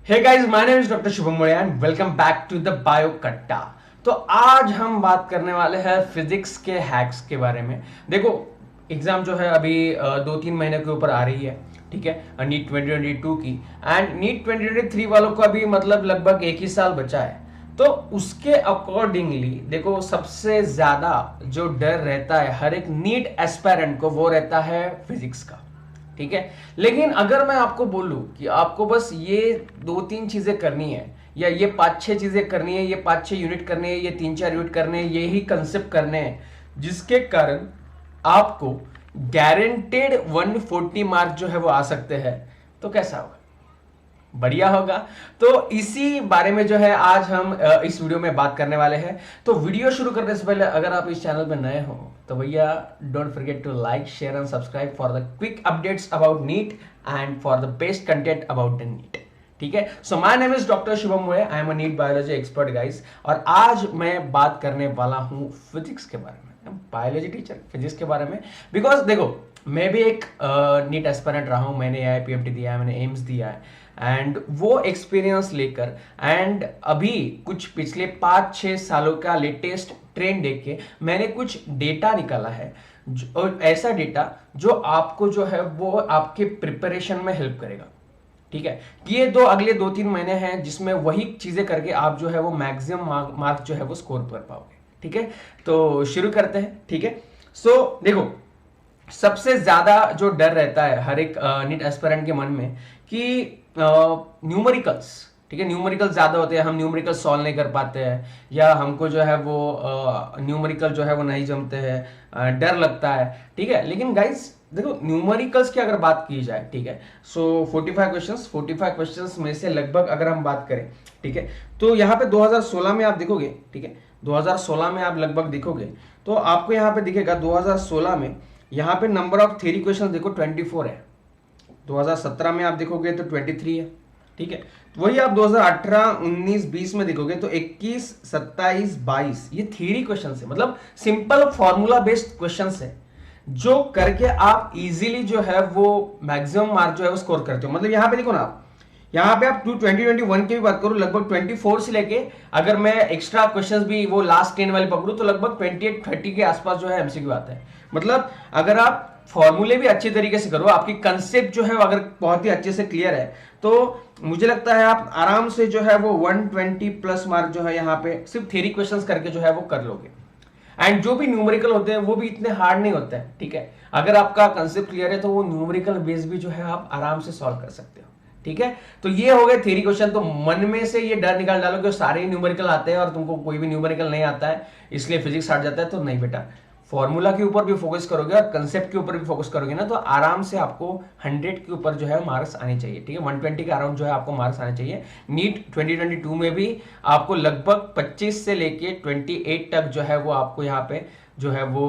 Hey guys, my name is doctor Shubham Modiya and welcome back to the bio Katta. तो आज हम बात करने वाले हैं फिजिक्स के हैक्स के बारे में। देखो, एग्जाम जो है अभी 2-3 महीने के ऊपर आ रही है, ठीक है, नीट 2022 की। एंड नीट 2023 वालों को अभी मतलब लगभग 1 ही साल बचा है। तो उसके अकॉर्डिंगली देखो, सबसे ज्यादा जो डर रहता है हर एक नीट एस्पायरेंट को, वो रहता है फिजिक्स का, ठीक है। लेकिन अगर मैं आपको बोलूं कि आपको बस ये 2-3 चीजें करनी है, या ये 5-6 चीजें करनी है, ये 5-6 यूनिट करने हैं, ये 3-4 यूनिट करने हैं, यही कंसेप्ट करने हैं, जिसके कारण आपको गारंटेड 140 मार्क जो है वो आ सकते हैं, तो कैसा होगा? बढ़िया होगा। तो इसी बारे में जो है आज हम इस वीडियो में बात करने वाले हैं। तो वीडियो शुरू करने से पहले अगर आप इस चैनल पर नए हो तो भैया don't forget to like, share and subscribe for the quick updates about NEET and for the best content about the NEET, ठीक है। So my name is doctor Shubham Modhe, I am a NEET biology expert guys. और आज मैं बात करने वाला हूं physics के बारे में, बायोलॉजी टीचर फिजिक्स के बारे में। बिकॉज देखो, मैं भी एक नीट एस्पिरेंट रहा हूं, मैंने AIPMT दिया है, मैंने एम्स दिया है। एंड वो एक्सपीरियंस लेकर एंड अभी कुछ पिछले 5-6 सालों का लेटेस्ट ट्रेंड देख के मैंने कुछ डेटा निकाला है, और ऐसा डेटा जो आपको जो है वो आपके प्रिपरेशन में हेल्प करेगा, ठीक है। कि ये अगले 2-3 महीने हैं जिसमें वही चीजें करके आप जो है वो मैक्सिमम मार्क जो है वो स्कोर कर पाओगे, ठीक है। तो शुरू करते हैं, ठीक है। सो देखो, सबसे ज्यादा जो डर रहता है हर एक नीट एस्पिरेंट के मन में कि न्यूमेरिकल्स, ठीक है, न्यूमेरिकल ज्यादा होते हैं, हम न्यूमेरिकल सॉल्व नहीं कर पाते हैं, या हमको जो है वो न्यूमेरिकल जो है वो नहीं जमते हैं, डर लगता है, ठीक है। लेकिन गाइस देखो, न्यूमेरिकल्स की अगर बात की जाए, ठीक है, सो 45 क्वेश्चंस में से लगभग अगर हम बात करें, ठीक है, तो यहाँ पे 2016 में आप देखोगे, ठीक है, 2016 में आप लगभग देखोगे तो आपको यहाँ पे दिखेगा 2016 में यहाँ पे नंबर ऑफ थ्योरी क्वेश्चन देखो 24 है। 2017 में आप देखोगे तो 23 है, ठीक है। तो वही आप 2018, 19, 20 में देखोगे तो 21, 27, 22 ये थ्योरी क्वेश्चन है, मतलब सिंपल फॉर्मूला बेस्ड क्वेश्चन है, जो करके आप इजीली जो है वो मैक्सिमम मार्क जो है वो स्कोर करते हो। मतलब यहाँ पे देखो ना, आप यहाँ पे आप 2021 की भी बात करो, लगभग 24 से लेके अगर मैं एक्स्ट्रा क्वेश्चंस भी वो लास्ट 10 वाले पकड़ू तो लगभग 28-30 के आसपास जो है MCQ आता है। मतलब अगर आप फॉर्मूले भी अच्छे तरीके से करो, आपकी कंसेप्ट जो है अगर बहुत ही अच्छे से क्लियर है, तो मुझे लगता है आप आराम से जो है वो 120 प्लस मार्क जो है यहाँ पे सिर्फ थ्योरी क्वेश्चंस करके जो है वो कर लोगे। एंड जो भी न्यूमेरिकल होते हैं वो भी इतने हार्ड नहीं होते हैं, ठीक है। अगर आपका कंसेप्ट क्लियर है तो वो न्यूमेरिकल बेस भी जो है आप आराम से सॉल्व कर सकते हो, ठीक है। तो ये हो गए थ्योरी क्वेश्चन। तो मन में से ये डर निकाल डालो कि सारे न्यूमेरिकल आते हैं और तुमको कोई भी न्यूमेरिकल नहीं आता है इसलिए फिजिक्स हट जाता है, तो नहीं बेटा, फॉर्मूला के ऊपर भी फोकस करोगे और कंसेप्ट के ऊपर भी फोकस करोगे ना, तो आराम से आपको 100 के ऊपर जो है मार्क्स आने चाहिए, ठीक है। 120 के अराउंड जो है आपको मार्क्स आने चाहिए। नीट 2022 में भी आपको लगभग 25 से लेके 28 तक जो है वो आपको यहाँ पे जो है वो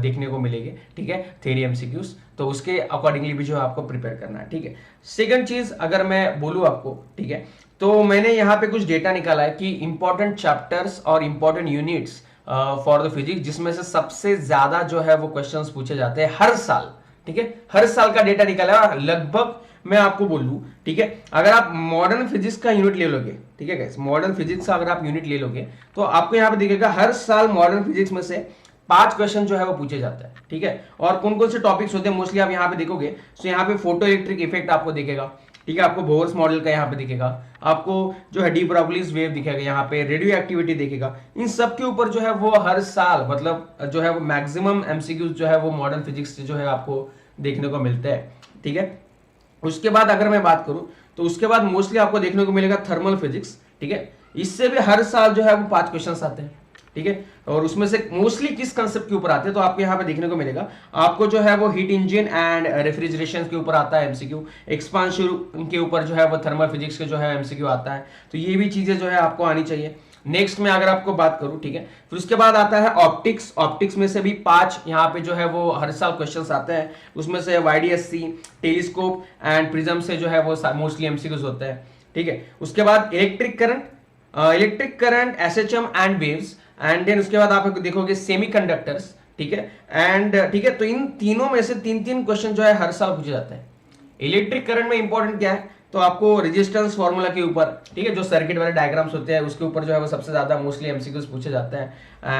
देखने को मिलेगी, ठीक है, थ्योरी MCQs। तो उसके अकॉर्डिंगली भी जो है आपको प्रिपेयर करना है, ठीक है। सेकंड चीज अगर मैं बोलूँ आपको, ठीक है, तो मैंने यहाँ पे कुछ डेटा निकाला है कि इंपॉर्टेंट चैप्टर्स और important units for the physics, जिसमें से सबसे ज्यादा जो है वो क्वेश्चंस पूछे जाते हैं हर साल, ठीक है। हर साल का डेटा निकाला है। लगभग मैं आपको बोल दूं, ठीक है, अगर आप मॉडर्न फिजिक्स का यूनिट ले लोगे, ठीक है गाइस, मॉडर्न फिजिक्स का अगर आप यूनिट ले लोगे तो आपको यहाँ पे दिखेगा हर साल मॉडर्न फिजिक्स में से 5 क्वेश्चन जो है वो पूछे जाता है, ठीक है। और कौन कौन से टॉपिक्स होते हैं मोस्टली आप यहाँ पे देखोगे, तो यहाँ पे फोटो इलेक्ट्रिक इफेक्ट आपको दिखेगा, ठीक है, आपको बोर्स मॉडल का यहाँ पे दिखेगा, आपको जो है डी ब्रॉगलीज वेव दिखेगा, यहाँ पे रेडियो एक्टिविटी दिखेगा। इन सब के ऊपर जो है वो हर साल मतलब जो है वो मैक्सिमम MCQ जो है वो मॉडर्न फिजिक्स से जो है आपको देखने को मिलते हैं, ठीक है। उसके बाद अगर मैं बात करूं तो उसके बाद मोस्टली आपको देखने को मिलेगा थर्मल फिजिक्स, ठीक है। इससे भी हर साल जो है वो 5 क्वेश्चन आते हैं, ठीक है। और उसमें से मोस्टली किस कंसेप्ट के ऊपर आते हैं तो आपको यहाँ पे देखने को मिलेगा, आपको जो है वो हीट इंजन एंड रेफ्रिजरेशन के ऊपर आता है MCQ, एक्सपांशन के ऊपर जो है वो थर्मल फिजिक्स के जो है MCQ आता है। तो ये भी चीजें जो है आपको आनी चाहिए। नेक्स्ट में अगर आपको बात करूं, ठीक है, फिर उसके बाद आता है ऑप्टिक्स। ऑप्टिक्स में से भी 5 यहाँ पे जो है वो हर साल क्वेश्चंस आते हैं। उसमें से YDSC, टेलीस्कोप एंड प्रिज्म से जो है वो मोस्टली MCQs होते हैं, ठीक है। उसके बाद electric current SHM and waves, and then उसके बाद आप देखोगे सेमीकंडक्टर्स, ठीक है, एंड ठीक है। तो इन तीनों में से 3-3 क्वेश्चन जो है हर साल पूछे जाते हैं। इलेक्ट्रिक करंट में इंपॉर्टेंट क्या है, तो आपको रेजिस्टेंस फार्मूला के ऊपर, ठीक है, जो सर्किट वाले डायग्राम्स होते हैं उसके ऊपर जो है वो सबसे ज्यादा मोस्टली एमसीक्यूज पूछे जाते हैं।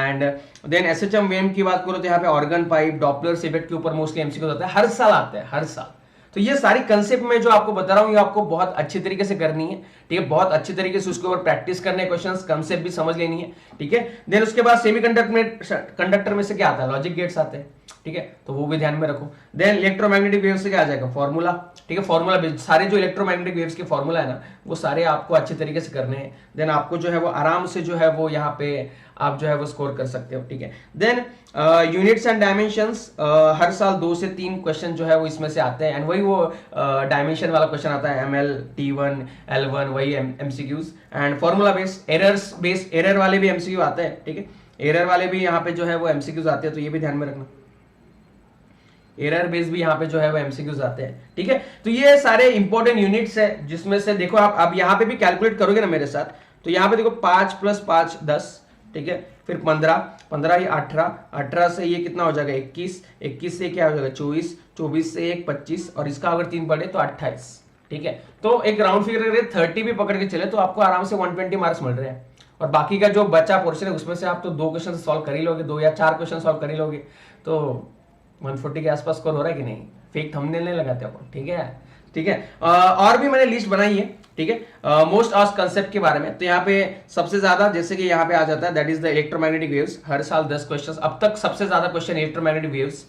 एंड देन एसएचएम वेव की बात करो तो यहाँ पे ऑर्गन पाइप, डॉपलर इफेक्ट के ऊपर मोस्टली एमसीक्यूज होता है, हर साल आता है, हर साल। तो ये सारी कंसेप्ट में जो आपको बता रहा हूँ ये आपको बहुत अच्छी तरीके से करनी है, ठीक है, बहुत अच्छी तरीके से उसके ऊपर प्रैक्टिस करने हैं, क्वेश्चंस कंसेप्ट भी समझ लेनी है, ठीक है। देन उसके बाद कंडक्टर में से क्या आता है, लॉजिक गेट्स आते हैं, ठीक है, तो वो भी ध्यान में रखो। देन इलेक्ट्रोमैग्नेटिक वेव से क्या आ जाएगा, फॉर्मूला, ठीक है, फॉर्मूला सारे जो इलेक्ट्रोमैग्नेटिक वेव्स के फॉर्मूला है ना वो सारे आपको अच्छे तरीके से करने हैं। देन आपको जो है वो आराम से जो है वो यहाँ पे आप जो है वो स्कोर कर सकते हो, ठीक है। देन यूनिट्स एंड डायमेंशंस, हर साल 2 से 3 क्वेश्चन जो है वो इसमें से आते हैं, एंड वही वो डायमेंशन वाला क्वेश्चन आता है, ML, T1, L1, वही MCQs। And formula base error वाले भी MCQ आते हैं, ठीक है, एरर वाले भी यहाँ पे जो है वो MCQs आते हैं, तो ये भी ध्यान में रखना, एरर बेस भी यहाँ पे जो है वो MCQs आते हैं, ठीक है। तो ये सारे इंपॉर्टेंट यूनिट्स है जिसमें से देखो आप अब यहाँ पे भी कैलकुलेट करोगे ना मेरे साथ, तो यहाँ पे देखो 5 + 5 10, ठीक है, फिर 15 ये 18 से ये कितना हो जाएगा 21 से क्या हो जाएगा 24 से 1 25, और इसका अगर 3 पढ़े तो 28, ठीक है। तो एक राउंड फिगर अगर 30 भी पकड़ के चले तो आपको आराम से 120 मार्क्स मिल रहे हैं, और बाकी का जो बचा पोर्शन है उसमें से आप तो 2 क्वेश्चन सॉल्व कर ही लोगे, 2 या 4 क्वेश्चन सॉल्व कर ही लोगे, तो 140 के आसपास स्कोर हो रहा है कि नहीं, फेक थंबनेल नहीं लगाते अपन, ठीक है, ठीक है। और भी मैंने लिस्ट बनाई है, ठीक है, मोस्ट आस्क्ड कंसेप्ट के बारे में। तो यहाँ पे सबसे ज्यादा जैसे कि यहाँ पे आ जाता है that is the electromagnetic waves, हर साल 10 क्वेश्चंस, अब तक सबसे ज्यादा क्वेश्चन इलेक्ट्रोमैग्नेटिक वेव्स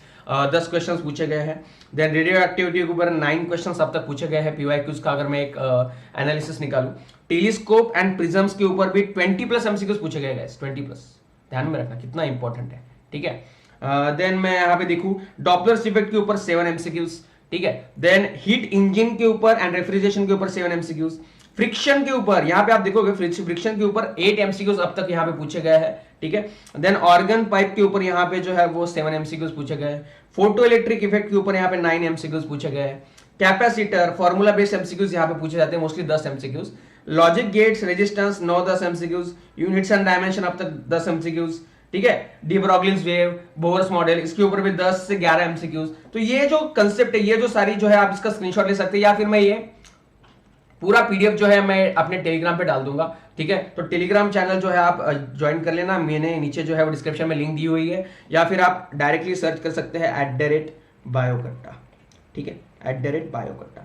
10 क्वेश्चंस पूछे गए हैं। देन रेडियो एक्टिविटी के ऊपर 9 क्वेश्चंस अब तक पूछे गए हैं PYQs का, अगर मैं एक एनालिसिस निकालूं। टेलीस्कोप एंड प्रिज्म्स के ऊपर भी 20+ MCQs पूछे गए गाइस, 20+, ध्यान में रखना कितना इंपॉर्टेंट है, ठीक है। देन मैं यहाँ पे देखूं डॉपलर इफेक्ट के ऊपर 7 MCQs, ठीक है। देन हीट इंजन के ऊपर एंड रेफ्रिजरेशन के ऊपर 7 MCQs, फ्रिक्शन के ऊपर यहाँ पे आप देखोगे फ्रिक्शन के ऊपर 8 MCQs अब तक यहाँ पे पूछे गए हैं, ठीक है। देन ऑर्गन पाइप के ऊपर यहाँ पे जो है वो 7 MCQs पूछे गए हैं। फोटो इलेक्ट्रिक इफेक्ट के ऊपर यहाँ पे 9 MCQs पूछे गए हैं। कैपेसिटर फॉर्मूला बेस्ड MCQs यहाँ पे पूछे जाते हैं, mostly 10 MCQs। Logic gates resistance 9-10 MCQs। Units and dimension अब तक 10 MCQs, ठीक है। डी ब्रॉगलिन्स वेव, बोहर्स मॉडल, इसके ऊपर भी 10 से 11 MCQs। तो ये जो कंसेप्ट है, ये जो सारी जो है आप इसका स्क्रीनशॉट ले सकते हैं, या फिर मैं ये पूरा PDF जो है मैं अपने टेलीग्राम पे डाल दूंगा, ठीक है। तो टेलीग्राम चैनल जो है आप ज्वाइन कर लेना, मैंने नीचे जो है वो डिस्क्रिप्शन में लिंक दी हुई है, या फिर आप डायरेक्टली सर्च कर सकते हैं @BioKatta, ठीक है, @BioKatta।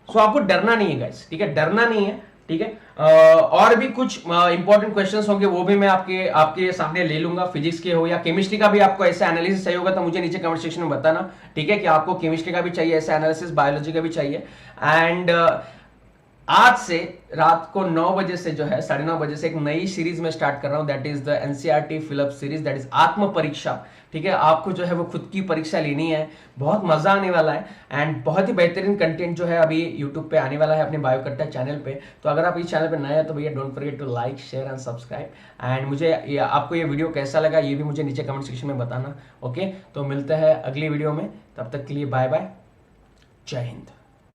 सो आपको डरना नहीं है गाइस, ठीक है, डरना नहीं है, ठीक है। और भी कुछ इंपॉर्टेंट क्वेश्चंस होंगे वो भी मैं आपके सामने ले लूंगा, फिजिक्स के हो या केमिस्ट्री का भी आपको ऐसा एनालिसिस चाहिए होगा तो मुझे नीचे कमेंट सेक्शन में बताना, ठीक है, कि आपको केमिस्ट्री का भी चाहिए ऐसा एनालिसिस, बायोलॉजी का भी चाहिए। एंड आज से रात को 9 बजे से जो है 9:30 बजे से एक नई सीरीज में स्टार्ट कर रहा हूं, that is the NCERT fill up series, that is आत्म परीक्षा, ठीक है। आपको जो है वो खुद की परीक्षा लेनी है, बहुत मजा आने वाला है, एंड बहुत ही बेहतरीन कंटेंट जो है अभी यूट्यूब पे आने वाला है अपने बायोकट्टा चैनल पे। तो अगर आप इस चैनल पे नए हैं तो भैया don't forget to like, share and subscribe. And मुझे आपको ये वीडियो कैसा लगा ये भी मुझे नीचे कमेंट सेक्शन में बताना, ओके। तो मिलते हैं अगली वीडियो में, तब तक के लिए बाय बाय, जय हिंद।